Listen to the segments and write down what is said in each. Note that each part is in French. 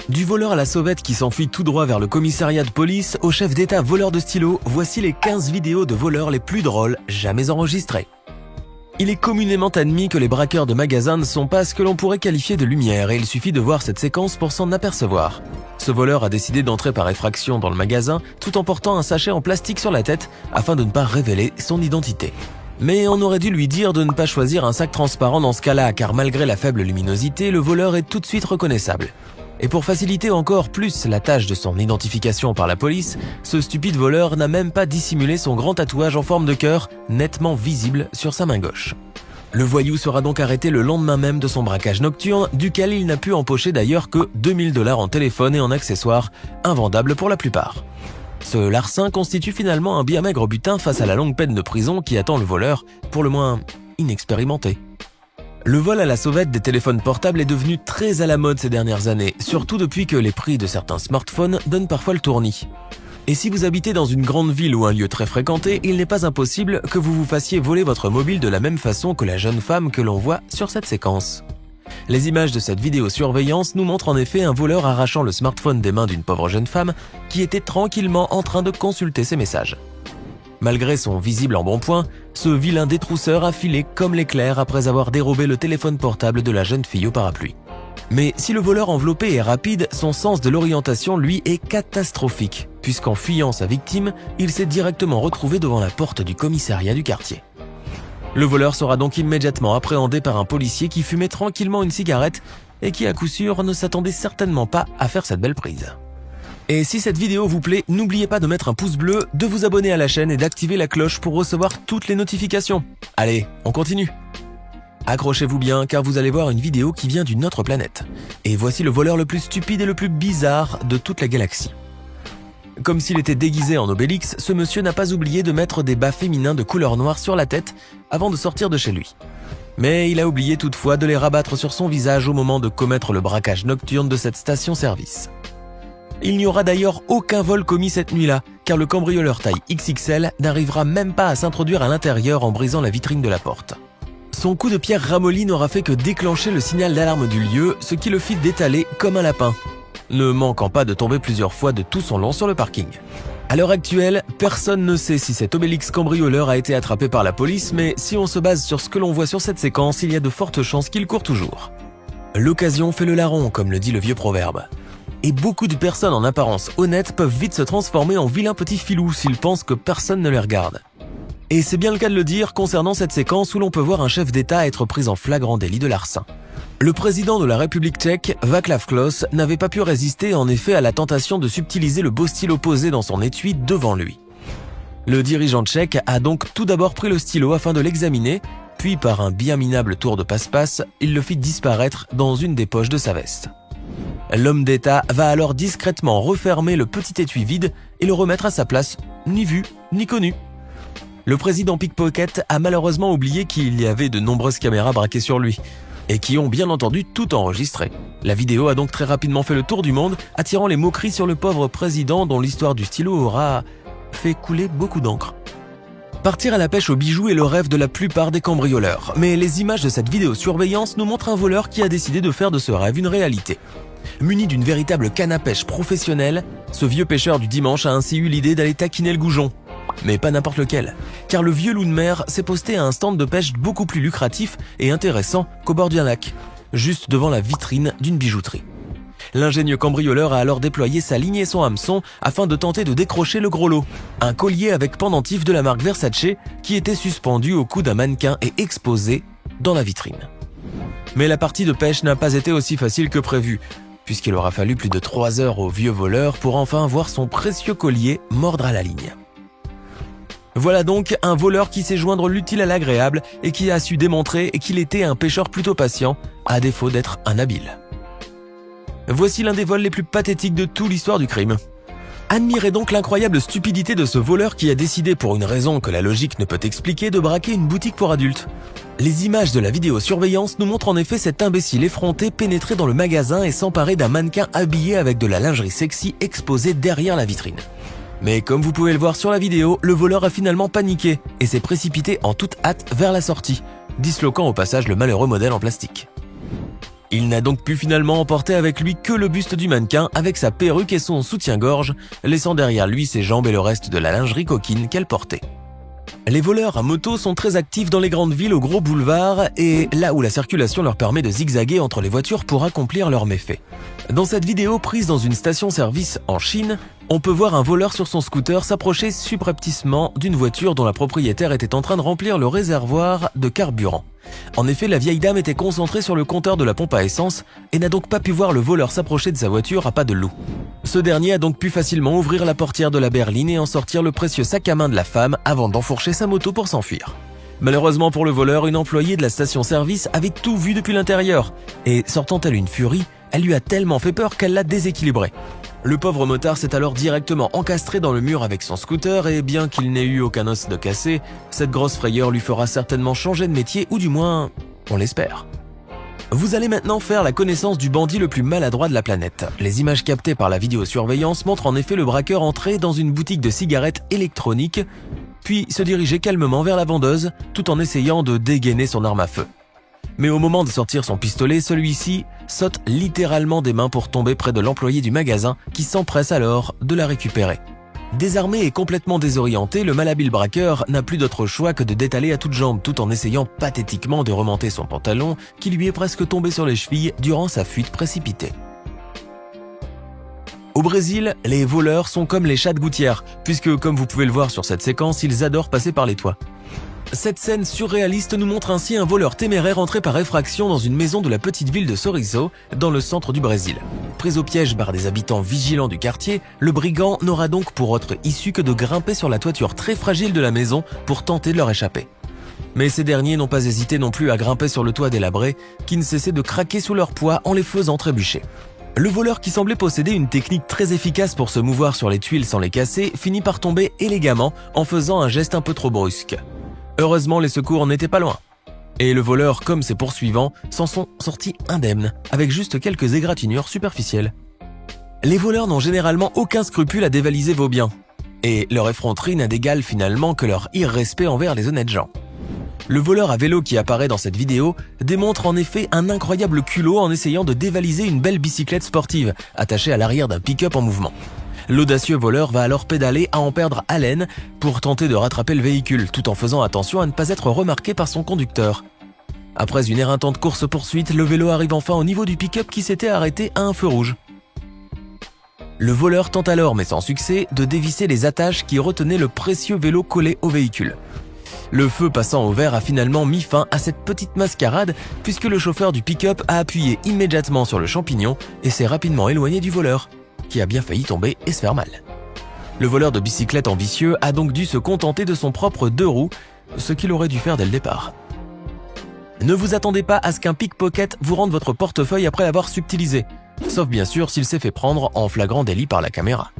Du voleur à la sauvette qui s'enfuit tout droit vers le commissariat de police au chef d'état voleur de stylos, voici les 15 vidéos de voleurs les plus drôles jamais enregistrées. Il est communément admis que les braqueurs de magasins ne sont pas ce que l'on pourrait qualifier de lumière et il suffit de voir cette séquence pour s'en apercevoir. Ce voleur a décidé d'entrer par effraction dans le magasin tout en portant un sachet en plastique sur la tête afin de ne pas révéler son identité. Mais on aurait dû lui dire de ne pas choisir un sac transparent dans ce cas-là car malgré la faible luminosité, le voleur est tout de suite reconnaissable. Et pour faciliter encore plus la tâche de son identification par la police, ce stupide voleur n'a même pas dissimulé son grand tatouage en forme de cœur, nettement visible sur sa main gauche. Le voyou sera donc arrêté le lendemain même de son braquage nocturne, duquel il n'a pu empocher d'ailleurs que 2000 $ en téléphone et en accessoires, invendables pour la plupart. Ce larcin constitue finalement un bien maigre butin face à la longue peine de prison qui attend le voleur, pour le moins inexpérimenté. Le vol à la sauvette des téléphones portables est devenu très à la mode ces dernières années, surtout depuis que les prix de certains smartphones donnent parfois le tournis. Et si vous habitez dans une grande ville ou un lieu très fréquenté, il n'est pas impossible que vous vous fassiez voler votre mobile de la même façon que la jeune femme que l'on voit sur cette séquence. Les images de cette vidéosurveillance nous montrent en effet un voleur arrachant le smartphone des mains d'une pauvre jeune femme qui était tranquillement en train de consulter ses messages. Malgré son visible embonpoint, ce vilain détrousseur a filé comme l'éclair après avoir dérobé le téléphone portable de la jeune fille au parapluie. Mais si le voleur enveloppé est rapide, son sens de l'orientation, lui, est catastrophique, puisqu'en fuyant sa victime, il s'est directement retrouvé devant la porte du commissariat du quartier. Le voleur sera donc immédiatement appréhendé par un policier qui fumait tranquillement une cigarette et qui à coup sûr ne s'attendait certainement pas à faire cette belle prise. Et si cette vidéo vous plaît, n'oubliez pas de mettre un pouce bleu, de vous abonner à la chaîne et d'activer la cloche pour recevoir toutes les notifications. Allez, on continue. Accrochez-vous bien car vous allez voir une vidéo qui vient d'une autre planète. Et voici le voleur le plus stupide et le plus bizarre de toute la galaxie. Comme s'il était déguisé en Obélix, ce monsieur n'a pas oublié de mettre des bas féminins de couleur noire sur la tête avant de sortir de chez lui. Mais il a oublié toutefois de les rabattre sur son visage au moment de commettre le braquage nocturne de cette station-service. Il n'y aura d'ailleurs aucun vol commis cette nuit-là, car le cambrioleur taille XXL n'arrivera même pas à s'introduire à l'intérieur en brisant la vitrine de la porte. Son coup de pierre ramolli n'aura fait que déclencher le signal d'alarme du lieu, ce qui le fit détaler comme un lapin, ne manquant pas de tomber plusieurs fois de tout son long sur le parking. À l'heure actuelle, personne ne sait si cet Obélix cambrioleur a été attrapé par la police, mais si on se base sur ce que l'on voit sur cette séquence, il y a de fortes chances qu'il court toujours. L'occasion fait le larron, comme le dit le vieux proverbe. Et beaucoup de personnes en apparence honnêtes peuvent vite se transformer en vilains petits filous s'ils pensent que personne ne les regarde. Et c'est bien le cas de le dire concernant cette séquence où l'on peut voir un chef d'État être pris en flagrant délit de larcin. Le président de la République tchèque, Václav Klaus, n'avait pas pu résister en effet à la tentation de subtiliser le beau stylo posé dans son étui devant lui. Le dirigeant tchèque a donc tout d'abord pris le stylo afin de l'examiner, puis par un bien minable tour de passe-passe, il le fit disparaître dans une des poches de sa veste. L'homme d'État va alors discrètement refermer le petit étui vide et le remettre à sa place, ni vu, ni connu. Le président pickpocket a malheureusement oublié qu'il y avait de nombreuses caméras braquées sur lui, et qui ont bien entendu tout enregistré. La vidéo a donc très rapidement fait le tour du monde, attirant les moqueries sur le pauvre président dont l'histoire du stylo aura fait couler beaucoup d'encre. Partir à la pêche aux bijoux est le rêve de la plupart des cambrioleurs, mais les images de cette vidéosurveillance nous montrent un voleur qui a décidé de faire de ce rêve une réalité. Muni d'une véritable canne à pêche professionnelle, ce vieux pêcheur du dimanche a ainsi eu l'idée d'aller taquiner le goujon. Mais pas n'importe lequel, car le vieux loup de mer s'est posté à un stand de pêche beaucoup plus lucratif et intéressant qu'au bord d'un lac, juste devant la vitrine d'une bijouterie. L'ingénieux cambrioleur a alors déployé sa ligne et son hameçon afin de tenter de décrocher le gros lot, un collier avec pendentif de la marque Versace qui était suspendu au cou d'un mannequin et exposé dans la vitrine. Mais la partie de pêche n'a pas été aussi facile que prévu, puisqu'il aura fallu plus de 3 heures au vieux voleur pour enfin voir son précieux collier mordre à la ligne. Voilà donc un voleur qui sait joindre l'utile à l'agréable et qui a su démontrer qu'il était un pêcheur plutôt patient, à défaut d'être un habile. Voici l'un des vols les plus pathétiques de toute l'histoire du crime. Admirez donc l'incroyable stupidité de ce voleur qui a décidé, pour une raison que la logique ne peut expliquer, de braquer une boutique pour adultes. Les images de la vidéosurveillance nous montrent en effet cet imbécile effronté pénétrer dans le magasin et s'emparer d'un mannequin habillé avec de la lingerie sexy exposée derrière la vitrine. Mais comme vous pouvez le voir sur la vidéo, le voleur a finalement paniqué et s'est précipité en toute hâte vers la sortie, disloquant au passage le malheureux modèle en plastique. Il n'a donc pu finalement emporter avec lui que le buste du mannequin avec sa perruque et son soutien-gorge, laissant derrière lui ses jambes et le reste de la lingerie coquine qu'elle portait. Les voleurs à moto sont très actifs dans les grandes villes aux gros boulevards et là où la circulation leur permet de zigzaguer entre les voitures pour accomplir leurs méfaits. Dans cette vidéo prise dans une station-service en Chine, on peut voir un voleur sur son scooter s'approcher subrepticement d'une voiture dont la propriétaire était en train de remplir le réservoir de carburant. En effet, la vieille dame était concentrée sur le compteur de la pompe à essence et n'a donc pas pu voir le voleur s'approcher de sa voiture à pas de loup. Ce dernier a donc pu facilement ouvrir la portière de la berline et en sortir le précieux sac à main de la femme avant d'enfourcher sa moto pour s'enfuir. Malheureusement pour le voleur, une employée de la station-service avait tout vu depuis l'intérieur et, sortant telle une furie, elle lui a tellement fait peur qu'elle l'a déséquilibré. Le pauvre motard s'est alors directement encastré dans le mur avec son scooter et bien qu'il n'ait eu aucun os de cassé, cette grosse frayeur lui fera certainement changer de métier ou du moins, on l'espère. Vous allez maintenant faire la connaissance du bandit le plus maladroit de la planète. Les images captées par la vidéosurveillance montrent en effet le braqueur entrer dans une boutique de cigarettes électroniques, puis se diriger calmement vers la vendeuse tout en essayant de dégainer son arme à feu. Mais au moment de sortir son pistolet, celui-ci saute littéralement des mains pour tomber près de l'employé du magasin qui s'empresse alors de la récupérer. Désarmé et complètement désorienté, le malhabile braqueur n'a plus d'autre choix que de détaler à toutes jambes tout en essayant pathétiquement de remonter son pantalon qui lui est presque tombé sur les chevilles durant sa fuite précipitée. Au Brésil, les voleurs sont comme les chats de gouttière, puisque comme vous pouvez le voir sur cette séquence, ils adorent passer par les toits. Cette scène surréaliste nous montre ainsi un voleur téméraire entré par effraction dans une maison de la petite ville de Sorriso, dans le centre du Brésil. Pris au piège par des habitants vigilants du quartier, le brigand n'aura donc pour autre issue que de grimper sur la toiture très fragile de la maison pour tenter de leur échapper. Mais ces derniers n'ont pas hésité non plus à grimper sur le toit délabré, qui ne cessait de craquer sous leur poids en les faisant trébucher. Le voleur qui semblait posséder une technique très efficace pour se mouvoir sur les tuiles sans les casser, finit par tomber élégamment en faisant un geste un peu trop brusque. Heureusement, les secours n'étaient pas loin. Et le voleur, comme ses poursuivants, s'en sont sortis indemnes, avec juste quelques égratignures superficielles. Les voleurs n'ont généralement aucun scrupule à dévaliser vos biens. Et leur effronterie n'a d'égal finalement que leur irrespect envers les honnêtes gens. Le voleur à vélo qui apparaît dans cette vidéo démontre en effet un incroyable culot en essayant de dévaliser une belle bicyclette sportive, attachée à l'arrière d'un pick-up en mouvement. L'audacieux voleur va alors pédaler à en perdre haleine pour tenter de rattraper le véhicule, tout en faisant attention à ne pas être remarqué par son conducteur. Après une éreintante course-poursuite, le vélo arrive enfin au niveau du pick-up qui s'était arrêté à un feu rouge. Le voleur tente alors, mais sans succès, de dévisser les attaches qui retenaient le précieux vélo collé au véhicule. Le feu passant au vert a finalement mis fin à cette petite mascarade puisque le chauffeur du pick-up a appuyé immédiatement sur le champignon et s'est rapidement éloigné du voleur, qui a bien failli tomber et se faire mal. Le voleur de bicyclette ambitieux a donc dû se contenter de son propre 2 roues, ce qu'il aurait dû faire dès le départ. Ne vous attendez pas à ce qu'un pickpocket vous rende votre portefeuille après l'avoir subtilisé, sauf bien sûr s'il s'est fait prendre en flagrant délit par la caméra.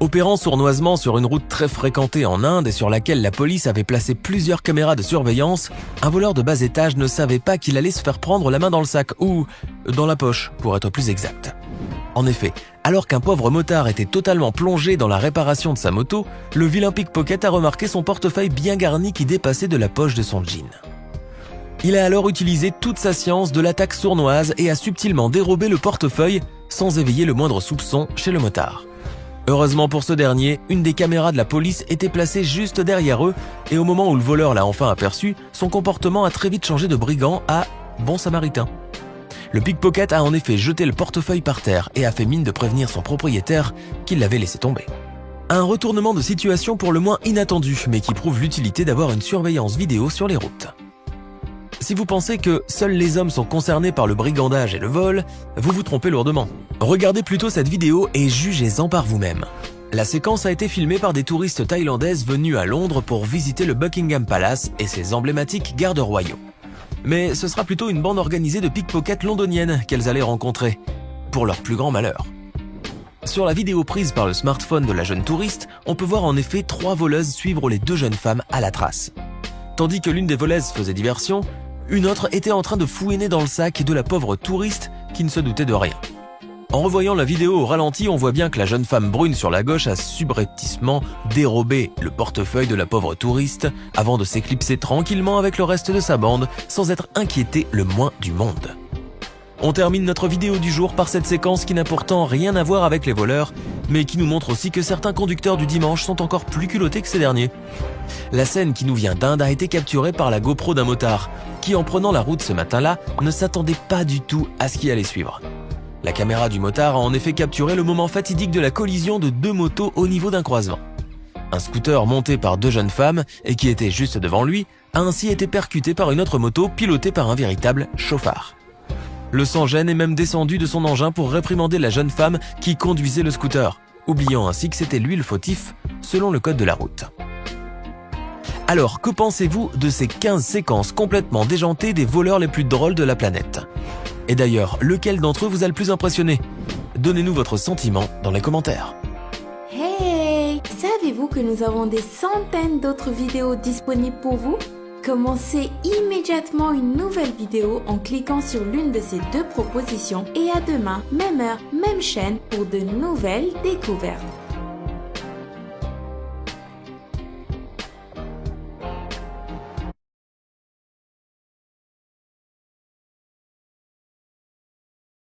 Opérant sournoisement sur une route très fréquentée en Inde et sur laquelle la police avait placé plusieurs caméras de surveillance, un voleur de bas étage ne savait pas qu'il allait se faire prendre la main dans le sac, ou dans la poche, pour être plus exact. En effet, alors qu'un pauvre motard était totalement plongé dans la réparation de sa moto, le vilain pickpocket a remarqué son portefeuille bien garni qui dépassait de la poche de son jean. Il a alors utilisé toute sa science de l'attaque sournoise et a subtilement dérobé le portefeuille sans éveiller le moindre soupçon chez le motard. Heureusement pour ce dernier, une des caméras de la police était placée juste derrière eux et au moment où le voleur l'a enfin aperçu, son comportement a très vite changé de brigand à bon samaritain. Le pickpocket a en effet jeté le portefeuille par terre et a fait mine de prévenir son propriétaire qu'il l'avait laissé tomber. Un retournement de situation pour le moins inattendu, mais qui prouve l'utilité d'avoir une surveillance vidéo sur les routes. Si vous pensez que seuls les hommes sont concernés par le brigandage et le vol, vous vous trompez lourdement. Regardez plutôt cette vidéo et jugez-en par vous-même. La séquence a été filmée par des touristes thaïlandaises venues à Londres pour visiter le Buckingham Palace et ses emblématiques gardes royaux. Mais ce sera plutôt une bande organisée de pickpockets londoniennes qu'elles allaient rencontrer, pour leur plus grand malheur. Sur la vidéo prise par le smartphone de la jeune touriste, on peut voir en effet 3 voleuses suivre les 2 jeunes femmes à la trace. Tandis que l'une des voleuses faisait diversion, une autre était en train de fouiner dans le sac de la pauvre touriste qui ne se doutait de rien. En revoyant la vidéo au ralenti, on voit bien que la jeune femme brune sur la gauche a subrepticement dérobé le portefeuille de la pauvre touriste avant de s'éclipser tranquillement avec le reste de sa bande sans être inquiétée le moins du monde. On termine notre vidéo du jour par cette séquence qui n'a pourtant rien à voir avec les voleurs, mais qui nous montre aussi que certains conducteurs du dimanche sont encore plus culottés que ces derniers. La scène qui nous vient d'Inde a été capturée par la GoPro d'un motard, qui en prenant la route ce matin-là, ne s'attendait pas du tout à ce qui allait suivre. La caméra du motard a en effet capturé le moment fatidique de la collision de deux motos au niveau d'un croisement. Un scooter monté par deux jeunes femmes et qui était juste devant lui a ainsi été percuté par une autre moto pilotée par un véritable chauffard. Le sans-gêne est même descendu de son engin pour réprimander la jeune femme qui conduisait le scooter, oubliant ainsi que c'était lui le fautif, selon le code de la route. Alors, que pensez-vous de ces 15 séquences complètement déjantées des voleurs les plus drôles de la planète? Et d'ailleurs, lequel d'entre eux vous a le plus impressionné? Donnez-nous votre sentiment dans les commentaires. Hey! Savez-vous que nous avons des centaines d'autres vidéos disponibles pour vous? Commencez immédiatement une nouvelle vidéo en cliquant sur l'une de ces deux propositions et à demain, même heure, même chaîne pour de nouvelles découvertes.